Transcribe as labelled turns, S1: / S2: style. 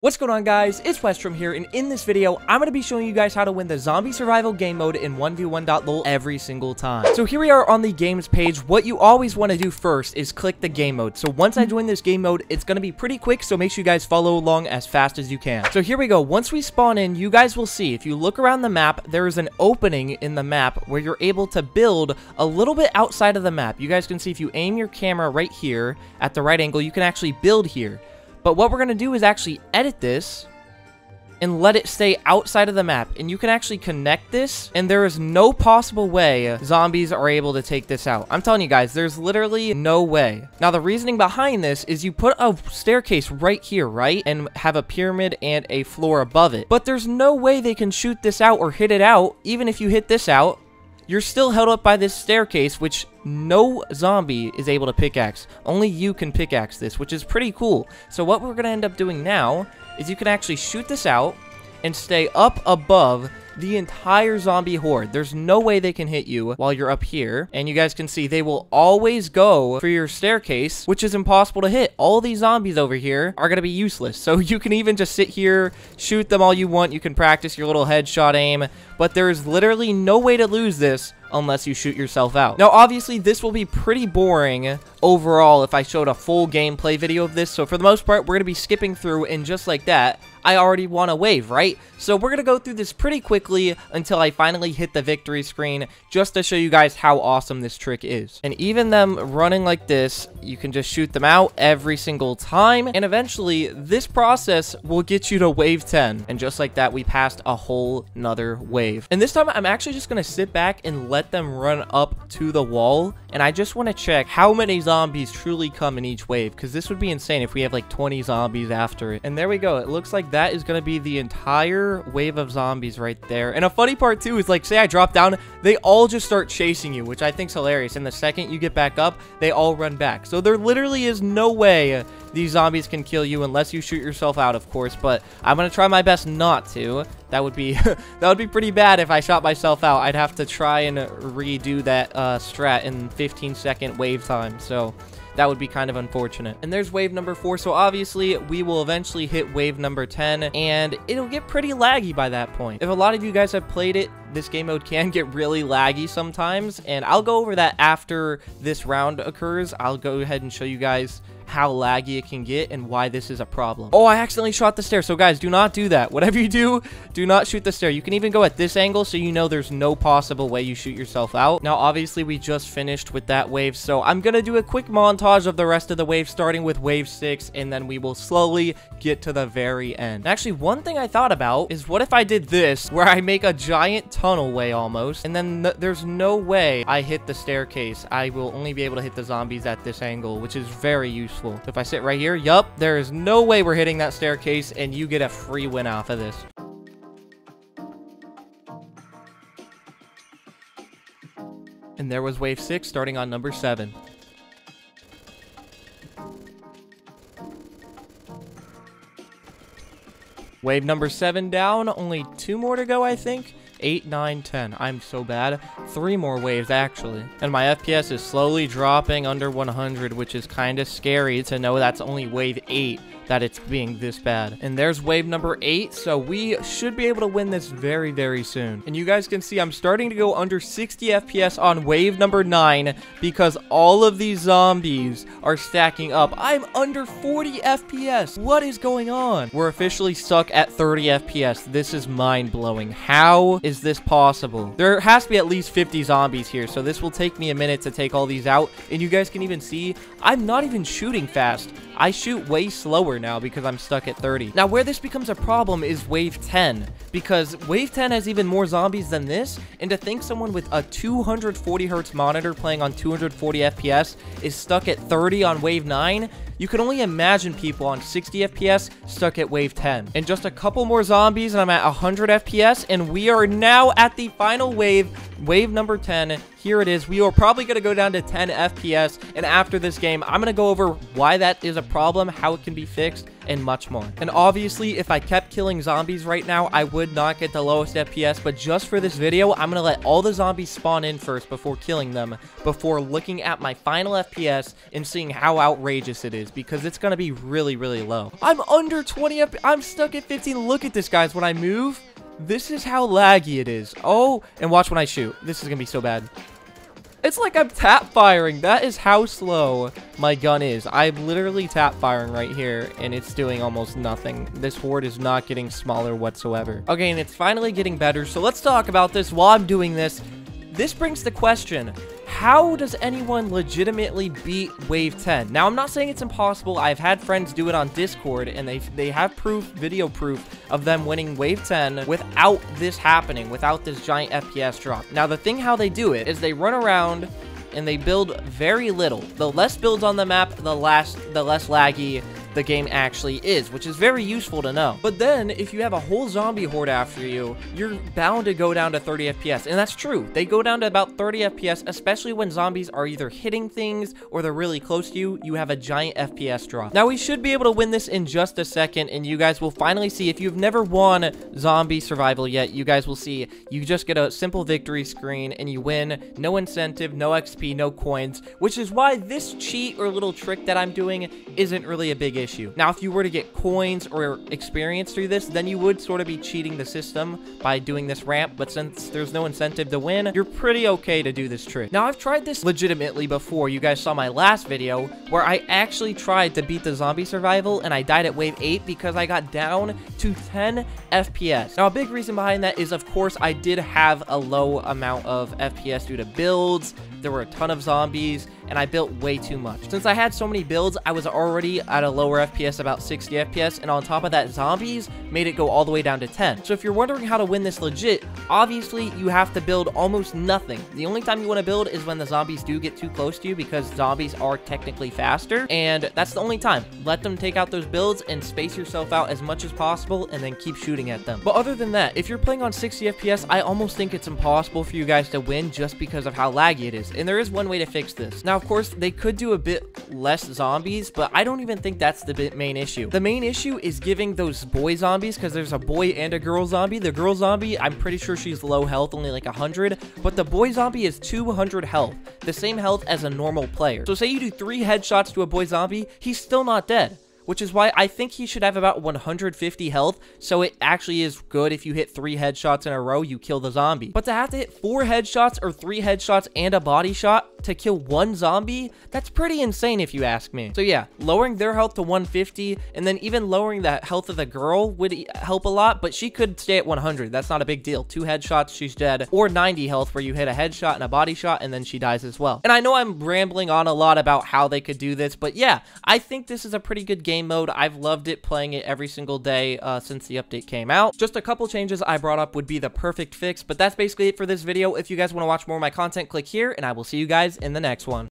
S1: What's going on, guys? It's Westrom here, and in this video, I'm going to be showing you guys how to win the zombie survival game mode in 1v1.LOL every single time. So here we are on the games page. What you always want to do first is click the game mode. So once I join this game mode, it's going to be pretty quick, so make sure you guys follow along as fast as you can. So here we go. Once we spawn in, you guys will see, if you look around the map, there is an opening in the map where you're able to build a little bit outside of the map. You guys can see if you aim your camera right here at the right angle, you can actually build here. But what we're going to do is actually edit this and let it stay outside of the map. And you can actually connect this, and there is no possible way zombies are able to take this out. I'm telling you guys, there's literally no way. Now, the reasoning behind this is you put a staircase right here, right? And have a pyramid and a floor above it. But there's no way they can shoot this out or hit it out. Even if you hit this out, you're still held up by this staircase, which no zombie is able to pickaxe. Only you can pickaxe this, which is pretty cool. So what we're going to end up doing now is you can actually shoot this out and stay up above the entire zombie horde. There's no way they can hit you while you're up here. And you guys can see they will always go for your staircase, which is impossible to hit. All these zombies over here are going to be useless. So you can even just sit here, shoot them all you want. You can practice your little headshot aim. But there is literally no way to lose this unless you shoot yourself out. Now, obviously, this will be pretty boring overall if I showed a full gameplay video of this. So for the most part, we're going to be skipping through, and just like that, I already won a wave, right? So we're going to go through this pretty quickly until I finally hit the victory screen, just to show you guys how awesome this trick is. And even them running like this, you can just shoot them out every single time. And eventually, this process will get you to wave 10. And just like that, we passed a whole nother wave. And this time, I'm actually just going to sit back and let them run up to the wall. And I just want to check how many zombies truly come in each wave, because this would be insane if we have like 20 zombies after it. And there we go. It looks like that is going to be the entire wave of zombies right there. And a funny part too is, like, say I drop down, they all just start chasing you, which I think is hilarious. And the second you get back up, they all run back. So there literally is no way these zombies can kill you unless you shoot yourself out, of course. But I'm going to try my best not to. That would be that would be pretty bad if I shot myself out. I'd have to try and redo that strat in 15-second wave time. So that would be kind of unfortunate. And there's wave number 4. So obviously, we will eventually hit wave number 10, and it'll get pretty laggy by that point. If a lot of you guys have played it, this game mode can get really laggy sometimes, and I'll go over that after this round occurs. I'll go ahead and show you guys how laggy it can get and why this is a problem. Oh, I accidentally shot the stair. So guys, do not do that. Whatever you do, do not shoot the stair. You can even go at this angle, so you know there's no possible way you shoot yourself out. Now, obviously, we just finished with that wave, so I'm gonna do a quick montage of the rest of the wave, starting with wave 6, and then we will slowly get to the very end. Actually, one thing I thought about is, what if I did this, where I make a giant tunnel way almost, and then there's no way I hit the staircase. I will only be able to hit the zombies at this angle, which is very useful. So if I sit right here, yup, there is no way we're hitting that staircase, and you get a free win off of this. And there was wave 6 starting on number 7. Wave number 7 down, only 2 more to go, I think. 8, 9, 10. I'm so bad. 3 more waves, actually. And my FPS is slowly dropping under 100, which is kind of scary to know that's only wave 8 that it's being this bad. And there's wave number 8, so we should be able to win this very, very soon. And you guys can see I'm starting to go under 60 FPS on wave number 9 because all of these zombies are stacking up. I'm under 40 FPS. What is going on? We're officially stuck at 30 FPS. This is mind-blowing. How is this possible? There has to be at least 50 zombies here, so this will take me a minute to take all these out. And you guys can even see I'm not even shooting fast. I shoot way slower now because I'm stuck at 30. Now, where this becomes a problem is wave 10, because wave 10 has even more zombies than this, and to think someone with a 240 hertz monitor playing on 240 FPS is stuck at 30 on wave 9, you can only imagine people on 60 FPS stuck at wave 10. And just a couple more zombies and I'm at 100 FPS, and we are now at the final wave, wave number 10. Here it is. We are probably going to go down to 10 FPS, and after this game, I'm going to go over why that is a problem, how it can be fixed, and much more. And obviously, if I kept killing zombies right now, I would not get the lowest FPS, but just for this video, I'm gonna let all the zombies spawn in first before killing them, before looking at my final FPS and seeing how outrageous it is, because it's gonna be really, really low. I'm under 20 FPS. I'm stuck at 15. Look at this, guys. When I move, this is how laggy it is. Oh, and watch when I shoot. This is gonna be so bad. It's like I'm tap firing. That is how slow my gun is. I'm literally tap firing right here, and it's doing almost nothing. This horde is not getting smaller whatsoever. Okay, and it's finally getting better. So let's talk about this while I'm doing this. This brings the question, how does anyone legitimately beat Wave 10? Now, I'm not saying it's impossible. I've had friends do it on Discord, and they have proof, video proof, of them winning Wave 10 without this happening, without this giant FPS drop. Now, the thing how they do it is they run around and they build very little. The less builds on the map, the less laggy the game actually is, which is very useful to know. But then, if you have a whole zombie horde after you, you're bound to go down to 30 FPS, and that's true. They go down to about 30 FPS, especially when zombies are either hitting things or they're really close to you. You have a giant FPS drop. Now, we should be able to win this in just a second, and you guys will finally see. If you've never won zombie survival yet, you guys will see you just get a simple victory screen and you win. No incentive, no XP, no coins, which is why this cheat or little trick that I'm doing isn't really a big issue. Now, if you were to get coins or experience through this, then you would sort of be cheating the system by doing this ramp, but since there's no incentive to win, you're pretty okay to do this trick. Now, I've tried this legitimately before. You guys saw my last video where I actually tried to beat the zombie survival, and I died at wave 8 because I got down to 10 FPS. Now, a big reason behind that is, of course, I did have a low amount of FPS due to builds. There were a ton of zombies, and I built way too much. Since I had so many builds, I was already at a lower FPS, about 60 FPS, and on top of that, zombies made it go all the way down to 10. So if you're wondering how to win this legit, obviously, you have to build almost nothing. The only time you want to build is when the zombies do get too close to you, because zombies are technically faster, and that's the only time. Let them take out those builds and space yourself out as much as possible, and then keep shooting at them. But other than that, if you're playing on 60 FPS, I almost think it's impossible for you guys to win just because of how laggy it is. And there is one way to fix this. Now, of course, they could do a bit less zombies, but I don't even think that's the main issue. The main issue is giving those boy zombies, because there's a boy and a girl zombie. The girl zombie, I'm pretty sure she's low health, only like 100, but the boy zombie is 200 health, the same health as a normal player. So say you do 3 headshots to a boy zombie, he's still not dead. Which is why I think he should have about 150 health, so it actually is good if you hit 3 headshots in a row, you kill the zombie. But to have to hit 4 headshots or 3 headshots and a body shot to kill 1 zombie, that's pretty insane if you ask me. So yeah, lowering their health to 150, and then even lowering the health of the girl would help a lot, but she could stay at 100. That's not a big deal. 2 headshots, she's dead. Or 90 health, where you hit a headshot and a body shot, and then she dies as well. And I know I'm rambling on a lot about how they could do this, but yeah, I think this is a pretty good game mode. I've loved it, playing it every single day since the update came out. Just a couple changes I brought up would be the perfect fix, but that's basically it for this video. If you guys want to watch more of my content, click here, and I will see you guys in the next one.